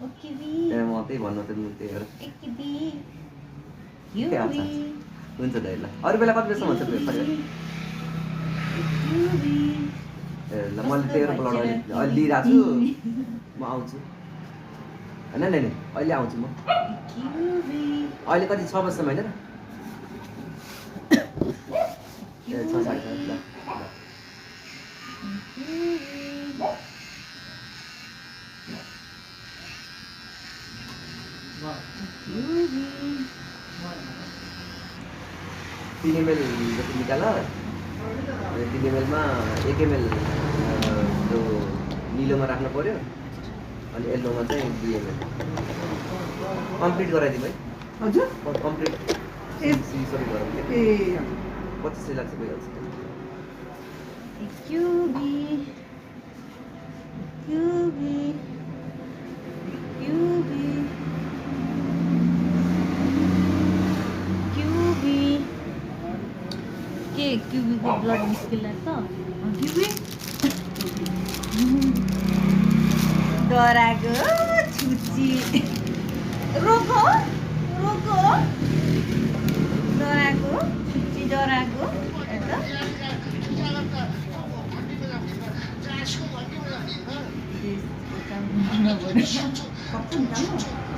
okay be म त्यही भन्नु त त्यही हो एके बी के हाल्छ हुन्छ दाइ ल अरू बेला कति बेसम्म हुन्छ त्यो परिवार ए ल मैले त्यही हो बोलाउनु अहिले लिइरहेको छु म आउँछु होइन नि अहिले आउँछु म अहिले कति 6 बजीसम्म होइन र ए 6 साढे 6 ल तीन ml जति निकाल 3 ml मा 1 ml त्यो निलोमा राख्नु पर्यो अनि येल्लोमा चाहिँ 2 ml कम्प्लिट गराइदिउँ है हजुर कम्प्लिट सरी गरौँ ए 25 लाग्छ भइहाल्छ क्युबी क्युबी क्युबी क्युबी के क्युबीको ब्लड निस्किला त क्युबी डराएको छुच्ची रोको रोको डराएको छुच्ची डराएको कप्पु निकाल्नु